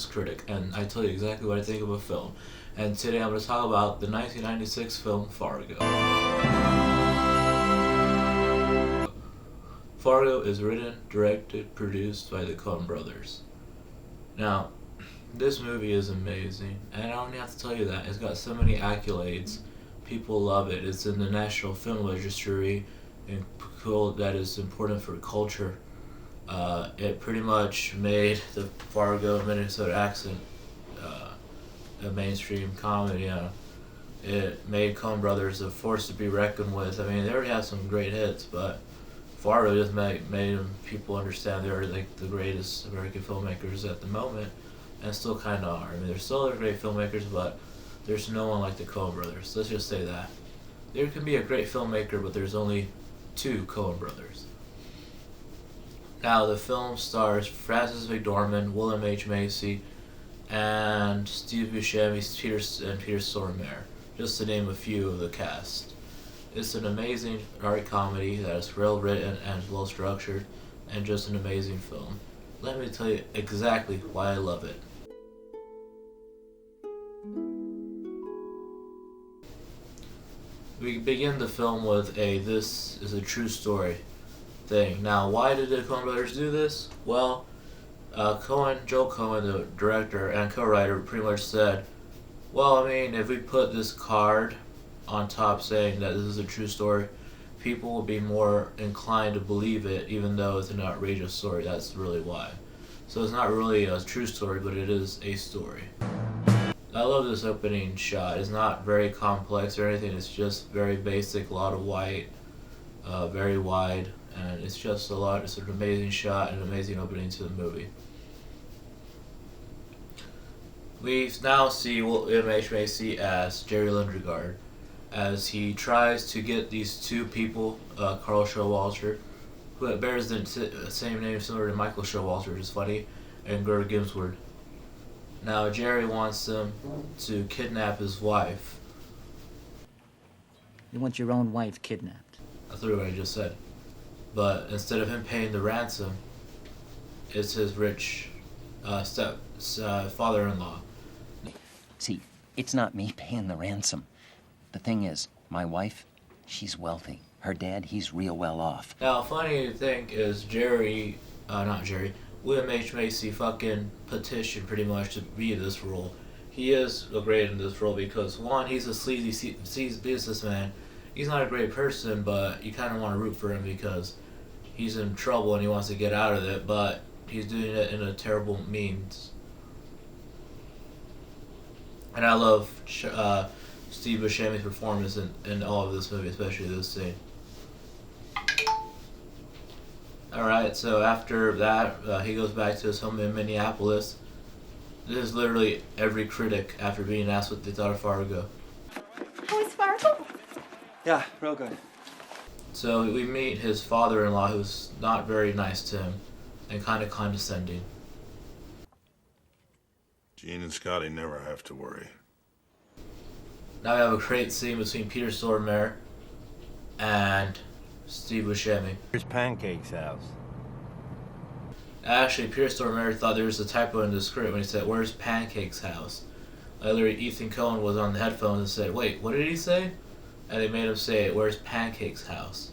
is Critic, and I tell you exactly what I think of a film. And today I'm going to talk about the 1996 film Fargo. Fargo is written, directed, produced by the Coen brothers. Now, this movie is amazing, and I don't have to tell you that. It's got so many accolades. People love it. It's in the National Film Registry, and cool that is important for culture. It pretty much made the Fargo, Minnesota accent a mainstream comedy. It made Coen brothers a force to be reckoned with. I mean, they already have some great hits, but Fargo just made people understand they're like the greatest American filmmakers at the moment, and still kind of are. I mean, they're still great filmmakers, but there's no one like the Coen brothers. Let's just say that. There can be a great filmmaker, but there's only two Coen brothers. Now, the film stars Frances McDormand, William H. Macy, and Steve Buscemi, and Peter Stormare, just to name a few of the cast. It's an amazing art comedy that is well written and well structured, and just an amazing film. Let me tell you exactly why I love it. We begin the film with "this is a true story" thing. Now, why did the Coen brothers do this? Well, Joel Coen, the director and co-writer, pretty much said, well, I mean, if we put this card on top saying that this is a true story, people will be more inclined to believe it, even though it's an outrageous story. That's really why. So it's not really a true story, but it is a story. I love this opening shot. It's not very complex or anything. It's just very basic, a lot of white, very wide, and it's just a lot. It's an amazing shot and an amazing opening to the movie. We now see William H. Macy as Jerry Lindergaard, as he tries to get these two people, Carl Showalter, who bears the same name similar to Michael Showalter, which is funny, and Gerd Gimsword. Now, Jerry wants them to kidnap his wife. You want your own wife kidnapped? That's literally what I just said. But instead of him paying the ransom, it's his rich father-in-law. See, it's not me paying the ransom. The thing is, my wife, she's wealthy. Her dad, he's real well off. Now, funny thing is William H. Macy fucking petitioned pretty much to be this role. He is great in this role because, one, he's a sleazy businessman. He's not a great person, but you kind of want to root for him because he's in trouble and he wants to get out of it, but he's doing it in a terrible means. And I love Steve Buscemi's performance in all of this movie, especially this scene. Alright, so after that, he goes back to his home in Minneapolis. This is literally every critic after being asked what they thought of Fargo. How is Fargo? Yeah, real good. So we meet his father-in-law, who's not very nice to him and kind of condescending. Gene and Scotty never have to worry. Now we have a great scene between Peter Stormare and Steve Buscemi. Here's Pancake's house. Actually, Peter Stormare thought there was a typo in the script when he said, "Where's Pancake's house?" Literally, Ethan Coen was on the headphones and said, "Wait, what did he say?" And they made him say, "Where's Pancake's house?"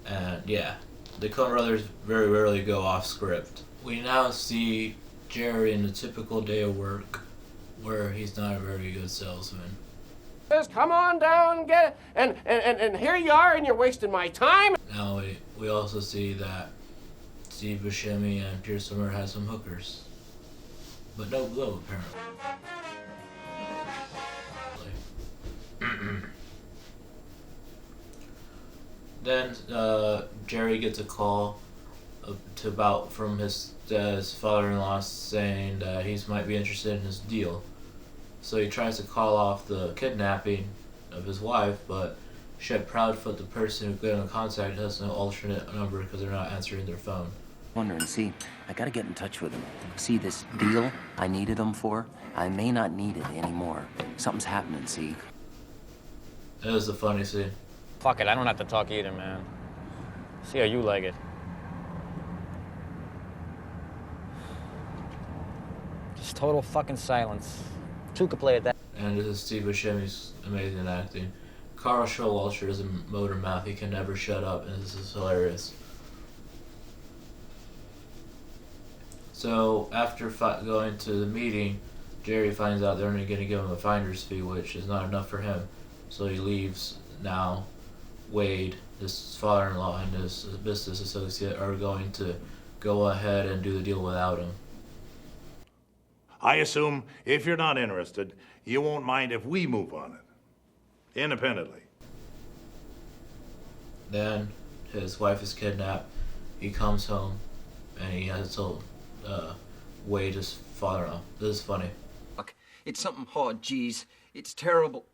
And yeah, the Coen brothers very rarely go off script. We now see Jerry in a typical day of work where he's not a very good salesman. Just come on down, get it, and here you are, and you're wasting my time. Now we also see that Steve Buscemi and Peter Stormare has some hookers, but no blow apparently. Then Jerry gets a call from his father-in-law saying that he might be interested in his deal. So he tries to call off the kidnapping of his wife, but Shep Proudfoot, the person who got in contact, has no alternate number because they're not answering their phone. Wondering, see, I gotta get in touch with him. See, this deal I needed him for, I may not need it anymore. Something's happening, see? It was a funny scene. Fuck it, I don't have to talk either, man. See how you like it. Just total fucking silence. Two could play at that. And this is Steve Buscemi's amazing acting. Carl Showalter is a motor mouth. He can never shut up, and this is hilarious. So after going to the meeting, Jerry finds out they're only going to give him a finder's fee, which is not enough for him. So he leaves. Now Wade, his father-in-law, and his business associate are going to go ahead and do the deal without him. I assume if you're not interested, you won't mind if we move on it. Independently. Then his wife is kidnapped. He comes home and he has told Wade, his father-in-law. This is funny. Look, it's something hard, geez. It's terrible.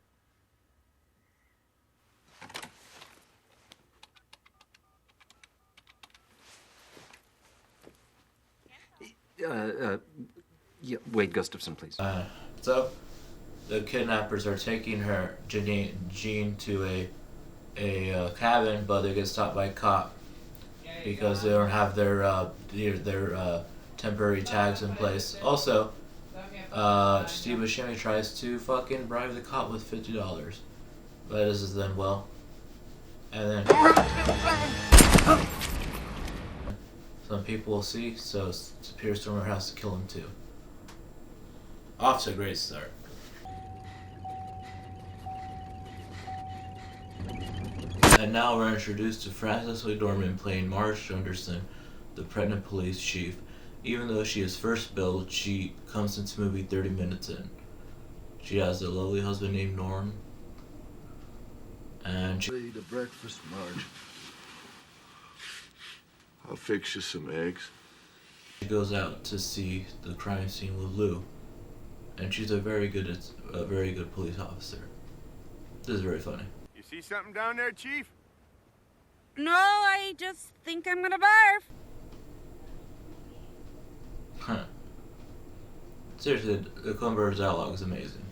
Yeah, Wade Gustafson, please. So the kidnappers are taking her, Jean, to a cabin, but they get stopped by a cop because they don't have their temporary tags in place. Also, Steve Buscemi tries to fucking bribe the cop with $50, but this is done well. And then some people will see, so Pierce Stormer has to kill him too. Off to a great start. And now we're introduced to Frances McDormand playing Marge Gunderson, the pregnant police chief. Even though she is first billed, she comes into the movie 30 minutes in. She has a lovely husband named Norm. And she... Eat a breakfast, Marge. I'll fix you some eggs. She goes out to see the crime scene with Lou. And she's a very good police officer. This is very funny. You see something down there, Chief? No, I just think I'm gonna barf. Huh. Seriously, the Coen dialogue is amazing.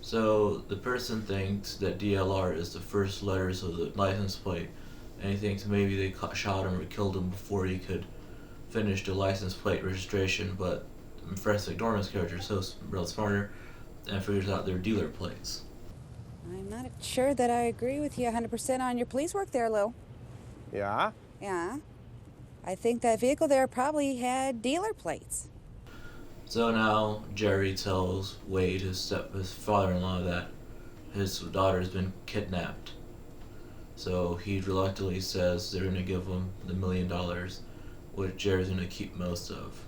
So the person thinks that DLR is the first letters of the license plate, and he thinks maybe they shot him or killed him before he could finish the license plate registration, but Frances McDormand's character is so real smarter and figures out they're dealer plates. I'm not sure that I agree with you 100% on your police work there, Lou. Yeah? Yeah. I think that vehicle there probably had dealer plates. So now Jerry tells Wade, his father-in-law, that his daughter's been kidnapped. So he reluctantly says they're going to give him the $1 million, which Jerry's going to keep most of.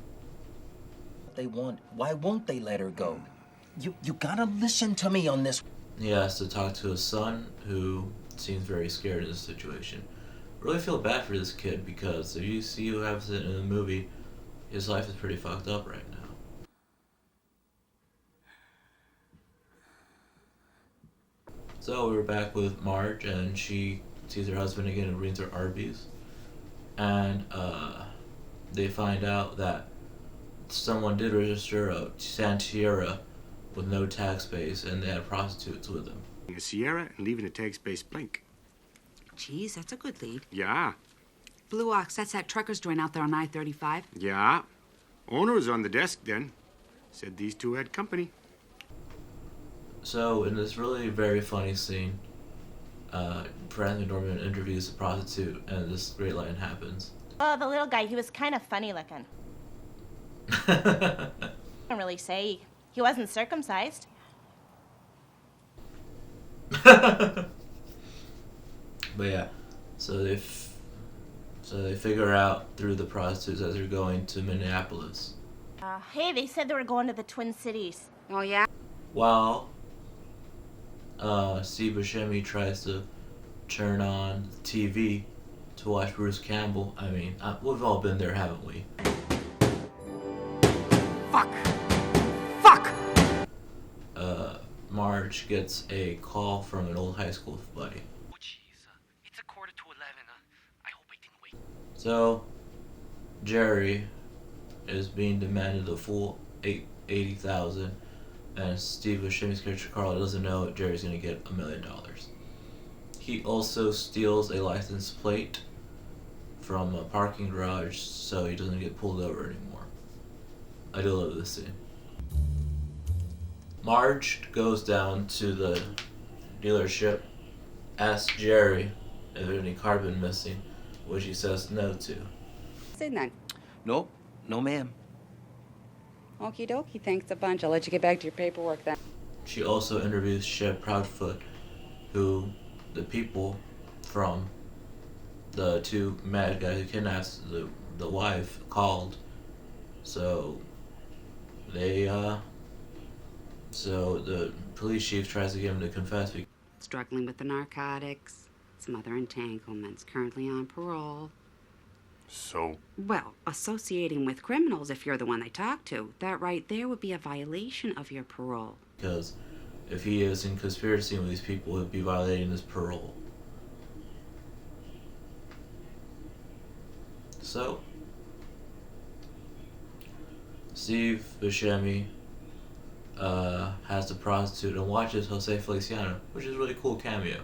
They want. Why won't they let her go? You gotta listen to me on this. He has to talk to his son, who seems very scared of this situation. I really feel bad for this kid because if you see who happens in the movie, his life is pretty fucked up right now. So we're back with Marge, and she sees her husband again and brings her Arby's. And they find out that someone did register a Sierra with no tag space, and they had prostitutes with them. A Sierra and leaving a tag space blank. Geez, that's a good lead. Yeah, Blue Ox, that's that trucker's joint out there on I-35. yeah. Owner was on the desk then. Said these two had company. So in this really very funny scene, Frances McDormand interviews a prostitute, and this great line happens. Oh, the little guy, he was kind of funny looking. I don't really say. He wasn't circumcised. But yeah, so they figure out through the prostitutes as they're going to Minneapolis. Hey, they said they were going to the Twin Cities. Oh, yeah? While Steve Buscemi tries to turn on the TV to watch Bruce Campbell. I mean, we've all been there, haven't we? Fuck! Fuck! Marge gets a call from an old high school buddy. Oh, jeez. It's 11:15. I hope I didn't wait. So, Jerry is being demanded a full $80,000, and Steve Buscemi's character Carl doesn't know Jerry's gonna get $1 million. He also steals a license plate from a parking garage so he doesn't get pulled over anymore. I do love this scene. Marge goes down to the dealership, asks Jerry if there's any carbon missing, which he says no to. Sing then. Nope, no ma'am. Okie dokie, thanks a bunch. I'll let you get back to your paperwork then. She also interviews Shep Proudfoot, who the people from the two mad guys who kidnaps the wife called. So the police chief tries to get him to confess. Struggling with the narcotics, some other entanglements, currently on parole. So? Well, associating with criminals if you're the one they talk to, that right there would be a violation of your parole. Because if he is in conspiracy with these people, he'll be violating his parole. So, Steve Buscemi has the prostitute and watches Jose Feliciano, which is a really cool cameo.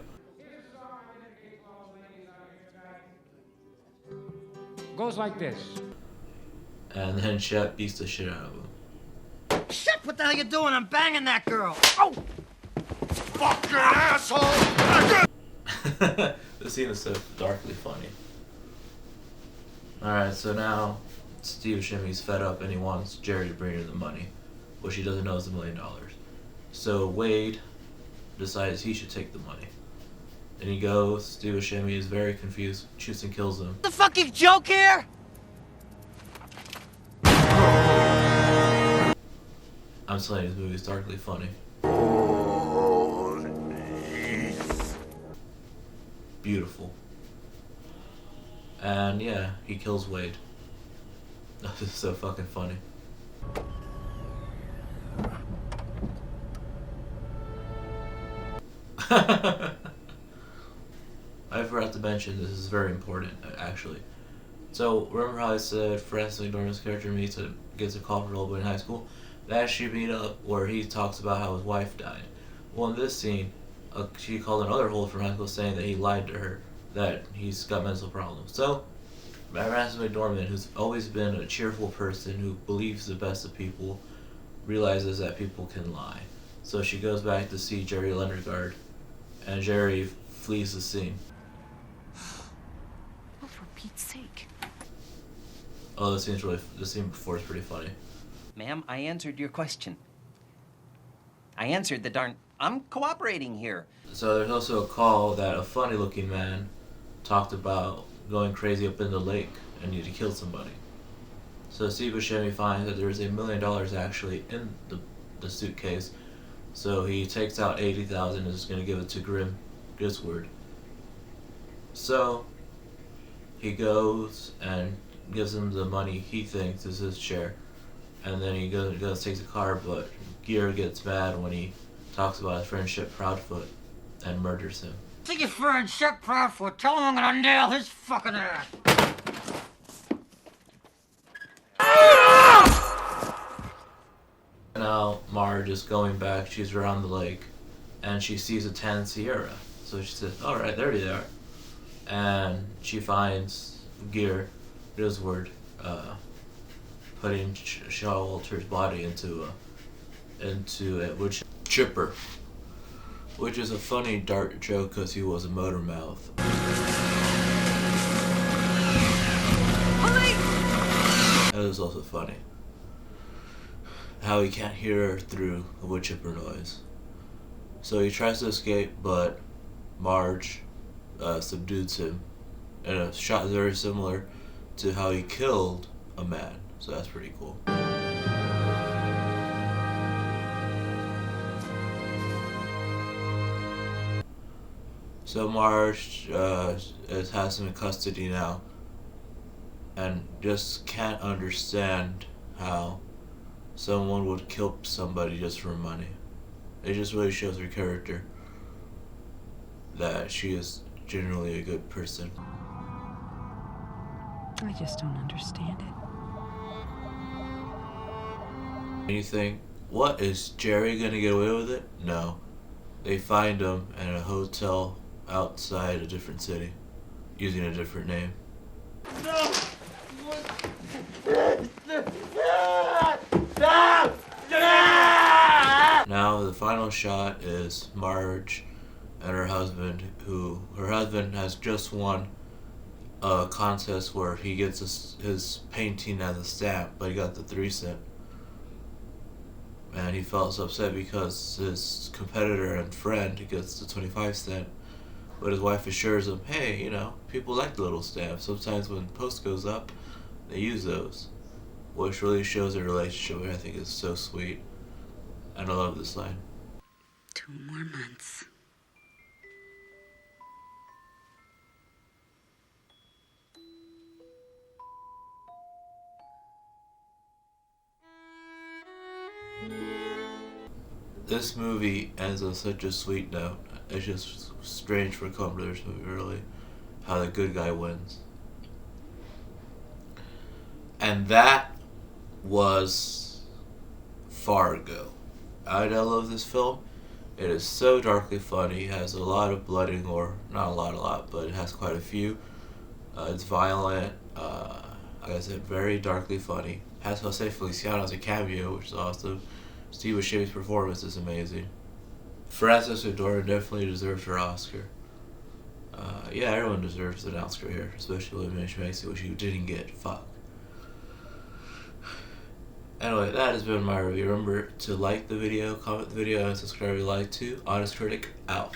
Goes like this. And then Shep beats the shit out of him. Shit, what the hell you doing? I'm banging that girl. Oh! Fucking asshole! The scene is so darkly funny. Alright, so now Steve Buscemi's fed up and he wants Jerry to bring him the money, which he doesn't know is $1 million. So Wade decides he should take the money. And he goes, Steve Buscemi is very confused, shoots and kills him. The fucking joke here? I'm telling you, this movie is darkly funny. Beautiful. And yeah, he kills Wade. This is so fucking funny. I forgot to mention, this is very important, actually. So, remember how I said Francis McDormand's character gets a call for Old Boy in high school? They actually meet up where he talks about how his wife died. Well, in this scene, she called another Holt from high school saying that he lied to her, that he's got mental problems. So, Francis McDormand, who's always been a cheerful person who believes the best of people, realizes that people can lie. So she goes back to see Jerry Lundergaard, and Jerry flees the scene. Oh, for Pete's sake. Oh, the scene before is pretty funny. Ma'am, I answered your question. I answered the darn... I'm cooperating here. So there's also a call that a funny-looking man talked about going crazy up in the lake and need to kill somebody. So Steve Buscemi finds that there's $1 million actually in the suitcase. So he takes out $80,000 and is going to give it to Grim Griswold. So he goes and gives him the money he thinks is his share. And then he goes takes a car, but Gear gets mad when he talks about his friendship Proudfoot and murders him. See your friend, Shep Proudfoot. Tell him I'm gonna nail his fucking ass. Now Marge is going back, she's around the lake, and she sees a tan Sierra. So she says, alright, there they are. And she finds Gear Griswold putting Showalter's body into a wood chipper, which is a funny dark joke because he was a motor mouth. That is also funny. How he can't hear her through the wood chipper noise. So he tries to escape, but Marge subdues him in a shot very similar to how he killed a man. So that's pretty cool. So Marge has him in custody now, and just can't understand how someone would kill somebody just for money. It just really shows her character, that she is generally a good person. I just don't understand it. And you think, what, is Jerry gonna get away with it? No. They find him in a hotel outside a different city, using a different name. No! Now now the final shot is Marge and her husband, her husband has just won a contest where he gets his painting as a stamp, but he got the 3 cent. And he felt so upset because his competitor and friend gets the 25 cent. But his wife assures him, hey, you know, people like the little stamps. Sometimes when post goes up, they use those. Which really shows their relationship, which I think is so sweet. And I love this line. 2 more months. This movie ends on such a sweet note. It's just strange for a Coen Brothers movie, really, how the good guy wins. And that was Fargo. I love this film. It is so darkly funny. It has a lot of blood and gore. Not a lot, but it has quite a few. It's violent. Like I said, very darkly funny. Has Jose Feliciano as a cameo, which is awesome. Steve Buscemi's performance is amazing. Frances McDormand definitely deserves her Oscar. Yeah, everyone deserves an Oscar here, especially William H. Macy, which you didn't get. Fuck. Anyway, that has been my review. Remember to like the video, comment the video, and subscribe if you like to. Honest Critic, out.